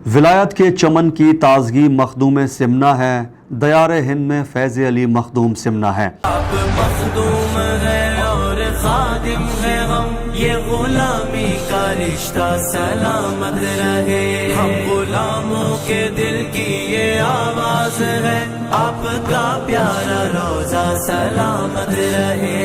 ولایت کے چمن کی تازگی مخدوم سمنا ہے، دیار ہند میں فیض علی مخدوم سمنا ہے۔ آپ مخدوم ہے اور خادم ہے ہم، یہ غلامی کا رشتہ سلامت رہے۔ ہم غلاموں کے دل کی یہ آواز ہے، آپ کا پیارا روزہ سلامت رہے۔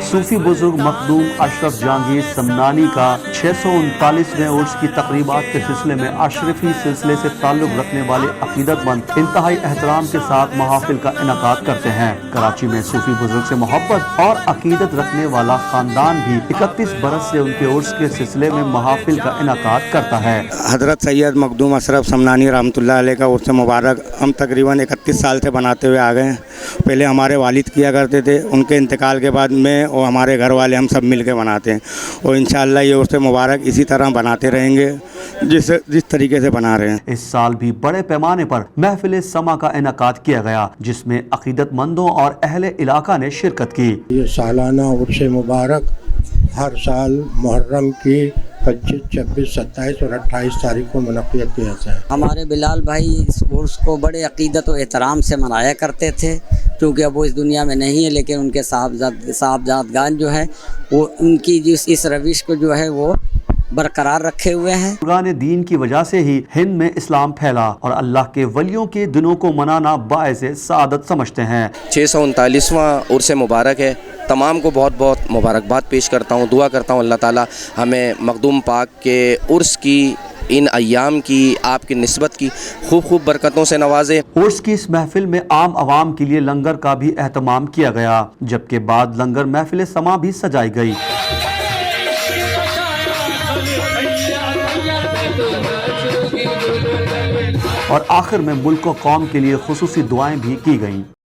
صوفی بزرگ مخدوم اشرف جہانگیر سمنانی کا 639ویں عرس کی تقریبات کے سلسلے میں اشرفی سلسلے سے تعلق رکھنے والے عقیدت مند انتہائی احترام کے ساتھ محافل کا انعقاد کرتے ہیں۔ کراچی میں صوفی بزرگ سے محبت اور عقیدت رکھنے والا خاندان بھی 31 برس سے ان کے عرس کے سلسلے میں محافل کا انعقاد کرتا ہے۔ حضرت سید مخدوم اشرف سمنانی رحمۃ اللہ علیہ کا عرس مبارک ہم تقریباً 31 سال سے بناتے ہوئے آ گئے ہیں۔ پہلے ہمارے والد کیا کرتے تھے، ان کے انتقال کے بعد میں اور ہمارے گھر والے ہم سب مل کے بناتے ہیں، اور انشاءاللہ یہ عرس مبارک اسی طرح بناتے رہیں گے جس طریقے سے بنا رہے ہیں۔ اس سال بھی بڑے پیمانے پر محفل سما کا انعقاد کیا گیا، جس میں عقیدت مندوں اور اہل علاقہ نے شرکت کی۔ یہ سالانہ عرس مبارک ہر سال محرم کی 25، 26، 27 اور 28 تاریخ کو منعقد کیا جاتا ہے۔ ہمارے بلال بھائی اس عرس کو بڑے عقیدت و احترام سے منایا کرتے تھے، کیونکہ اب وہ اس دنیا میں نہیں ہے، لیکن ان کے صاحبزادگان جو ہے وہ ان کی اس روش کو جو ہے وہ برقرار رکھے ہوئے ہیں۔ بزرگان دین کی وجہ سے ہی ہند میں اسلام پھیلا، اور اللہ کے ولیوں کے دنوں کو منانا باعث سعادت سمجھتے ہیں۔ 639واں عرس مبارک ہے، تمام کو بہت بہت مبارکباد پیش کرتا ہوں، دعا کرتا ہوں اللہ تعالی ہمیں مخدوم پاک کے عرس کی، ان ایام کی، آپ کی نسبت کی خوب برکتوں سے نوازے۔ عرس کی اس محفل میں عام عوام کے لیے لنگر کا بھی اہتمام کیا گیا، جبکہ بعد لنگر محفل سما بھی سجائی گئی۔ اور آخر میں ملک و قوم کے لیے خصوصی دعائیں بھی کی گئیں۔